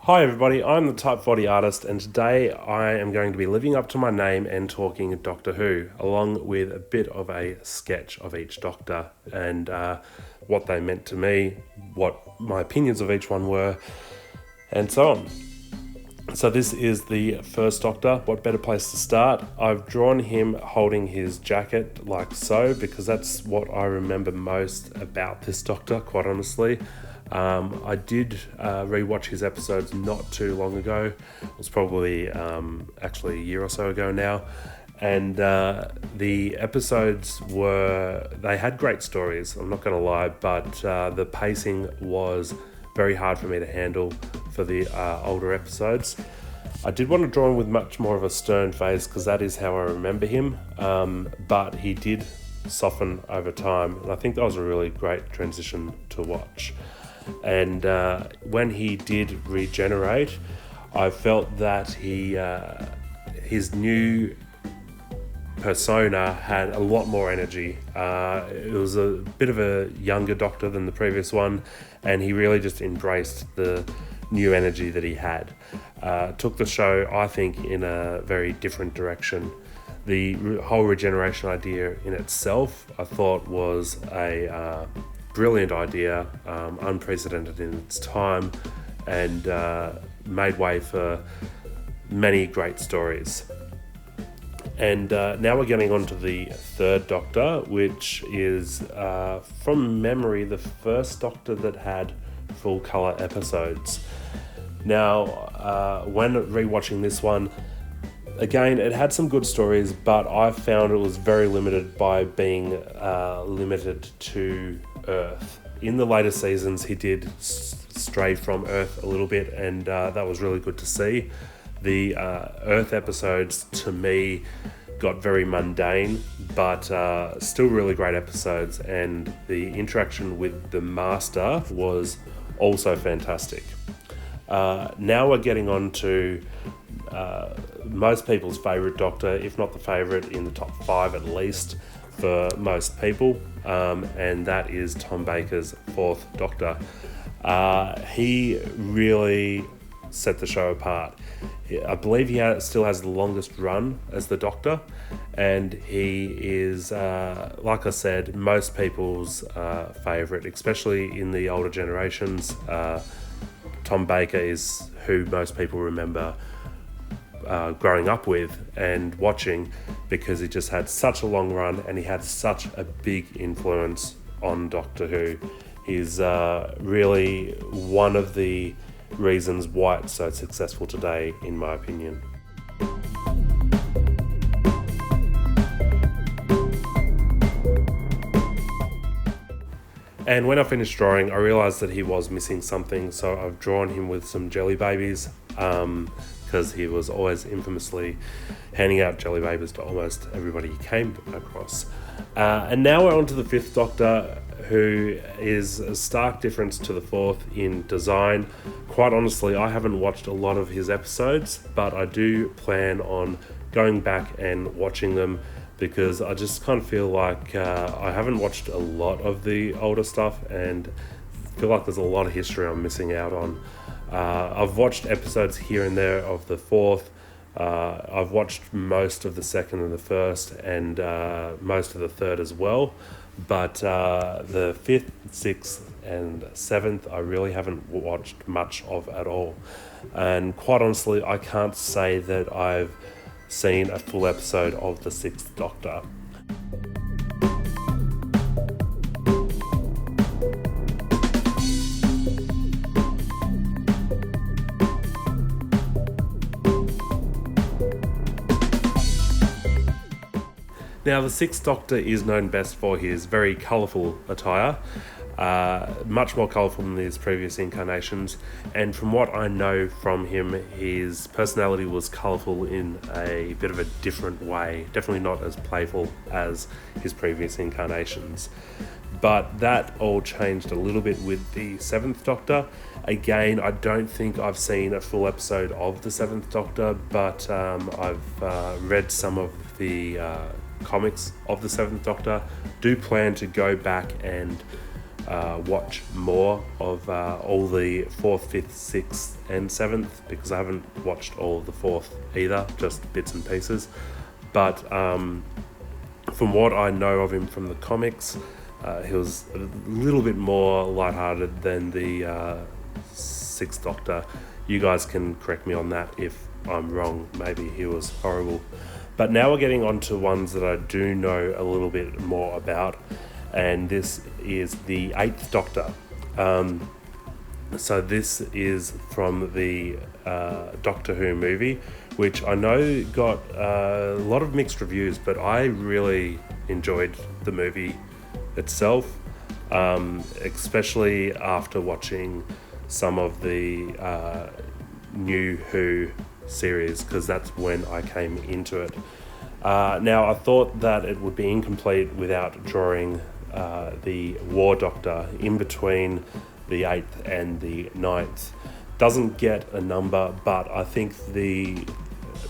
Hi everybody, I'm the Type 40 artist, and today I am going to be living up to my name and talking Doctor Who, along with a bit of a sketch of each Doctor and what they meant to me, what my opinions of each one were, and so on. So this is the first Doctor. What better place to start? I've drawn him holding his jacket like so, because that's what I remember most about this Doctor, quite honestly. I did rewatch his episodes not too long ago. It was probably actually a year or so ago now. And the episodes they had great stories, I'm not going to lie, but the pacing was very hard for me to handle for the older episodes. I did want to draw him with much more of a stern face, because that is how I remember him, but he did soften over time, and I think that was a really great transition to watch. And when he did regenerate, I felt that his new persona had a lot more energy. It was a bit of a younger Doctor than the previous one, and he really just embraced the new energy that he had. Took the show, I think, in a very different direction. The whole regeneration idea in itself, I thought, was a brilliant idea, unprecedented in its time, and made way for many great stories. And now we're getting on to the third Doctor, which is, from memory, the first Doctor that had full colour episodes. Now, when rewatching this one, again, it had some good stories, but I found it was very limited by being limited to Earth. In the later seasons, he did stray from Earth a little bit, and that was really good to see. The Earth episodes, to me, got very mundane, but still really great episodes, and the interaction with the Master was also fantastic. Now we're getting on to most people's favourite Doctor, if not the favourite, in the top 5 at least for most people, and that is Tom Baker's fourth Doctor. He really set the show apart. I believe he still has the longest run as the Doctor, and he is, like I said, most people's favourite, especially in the older generations. Tom Baker is who most people remember growing up with and watching, because he just had such a long run and he had such a big influence on Doctor Who. He's really one of the reasons why it's so successful today, in my opinion. And when I finished drawing, I realised that he was missing something, so I've drawn him with some jelly babies, because he was always infamously handing out jelly babies to almost everybody he came across. And now we're on to the fifth Doctor, who is a stark difference to the fourth in design. Quite honestly, I haven't watched a lot of his episodes, but I do plan on going back and watching them, because I just kind of feel like I haven't watched a lot of the older stuff, and feel like there's a lot of history I'm missing out on. I've watched episodes here and there of the fourth. I've watched most of the second and the first, and most of the third as well. But the fifth, sixth, and seventh, I really haven't watched much of at all. And quite honestly, I can't say that I've seen a full episode of the sixth Doctor. Now, the Sixth Doctor is known best for his very colourful attire, much more colourful than his previous incarnations, and from what I know from him, his personality was colourful in a bit of a different way, definitely not as playful as his previous incarnations. But that all changed a little bit with the Seventh Doctor. Again, I don't think I've seen a full episode of the Seventh Doctor, but I've read some of the comics of the Seventh Doctor. Do plan to go back and watch more of all the 4th, 5th, 6th and 7th, because I haven't watched all of the 4th either, just bits and pieces. But from what I know of him from the comics, he was a little bit more lighthearted than the 6th Doctor. You guys can correct me on that if I'm wrong. Maybe he was horrible. But now we're getting on to ones that I do know a little bit more about, and this is the 8th Doctor. So this is from the Doctor Who movie, which I know got a lot of mixed reviews, but I really enjoyed the movie itself, especially after watching some of the New Who series, because that's when I came into it. Now, I thought that it would be incomplete without drawing the War Doctor in between the 8th and the 9th. Doesn't get a number, but I think the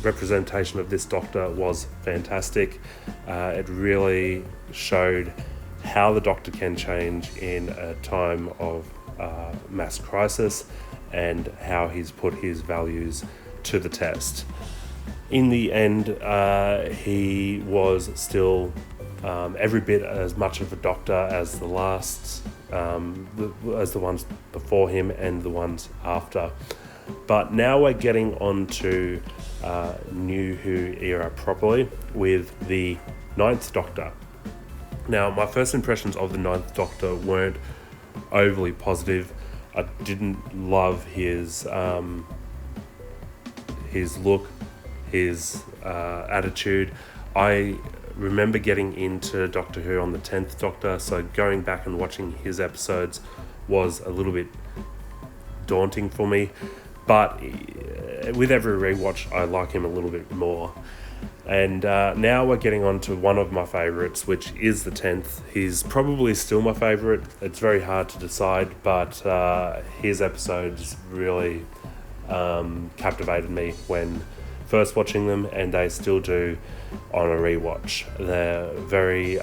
representation of this Doctor was fantastic. It really showed how the Doctor can change in a time of mass crisis, and how he's put his values to the test. In the end, he was still every bit as much of a Doctor as the last, as the ones before him and the ones after. But now we're getting on to New Who era properly with the 9th Doctor. Now, my first impressions of the 9th Doctor weren't overly positive. I didn't love his look, his attitude. I remember getting into Doctor Who on the 10th Doctor, so going back and watching his episodes was a little bit daunting for me. But with every rewatch, I like him a little bit more. And now we're getting on to one of my favourites, which is the 10th. He's probably still my favourite. It's very hard to decide, but his episodes really captivated me when first watching them, and they still do on a rewatch. They're very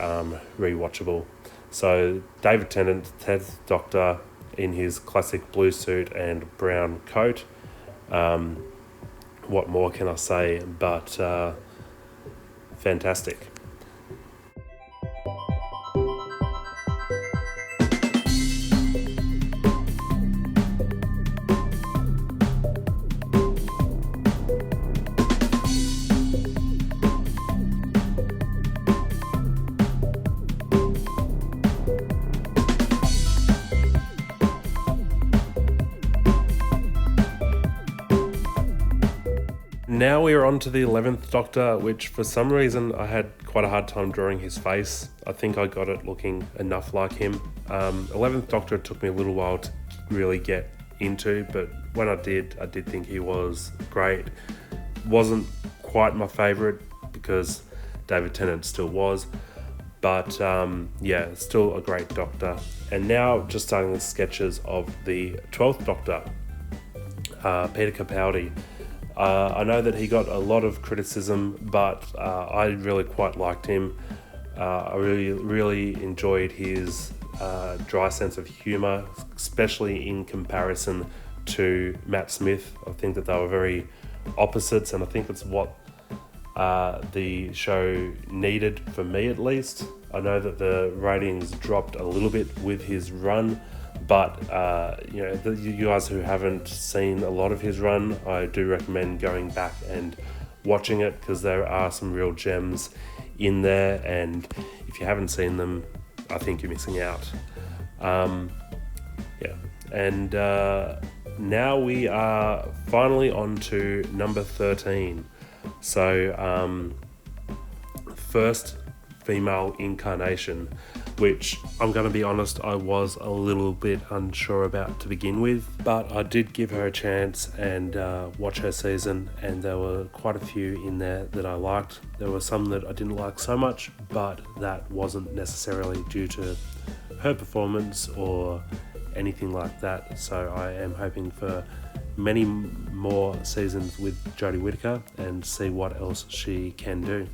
rewatchable. So David Tennant, 10th Doctor, in his classic blue suit and brown coat. What more can I say but fantastic. Now we are on to the 11th Doctor, which for some reason I had quite a hard time drawing his face. I think I got it looking enough like him. 11th Doctor took me a little while to really get into, but when I did think he was great. Wasn't quite my favourite because David Tennant still was, but yeah, still a great Doctor. And now just starting the sketches of the 12th Doctor, Peter Capaldi. I know that he got a lot of criticism, but I really quite liked him. I really enjoyed his dry sense of humour, especially in comparison to Matt Smith. I think that they were very opposites, and I think it's what the show needed, for me at least. I know that the ratings dropped a little bit with his run, but you guys who haven't seen a lot of his run, I do recommend going back and watching it, because there are some real gems in there, and if you haven't seen them, I think you're missing out. And now we are finally on to number 13. So first female incarnation, which I'm going to be honest, I was a little bit unsure about to begin with, but I did give her a chance and watch her season, and there were quite a few in there that I liked. There were some that I didn't like so much, but that wasn't necessarily due to her performance or anything like that. So I am hoping for many more seasons with Jodie Whittaker and see what else she can do.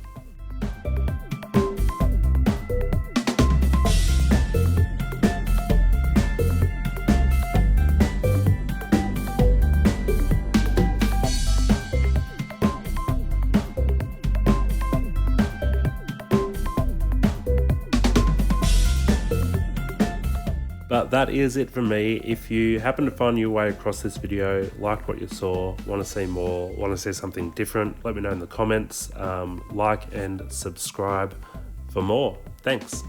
that is it from me. If you happen to find your way across this video, liked what you saw, want to see more, want to see something different, let me know in the comments. Like and subscribe for more. Thanks.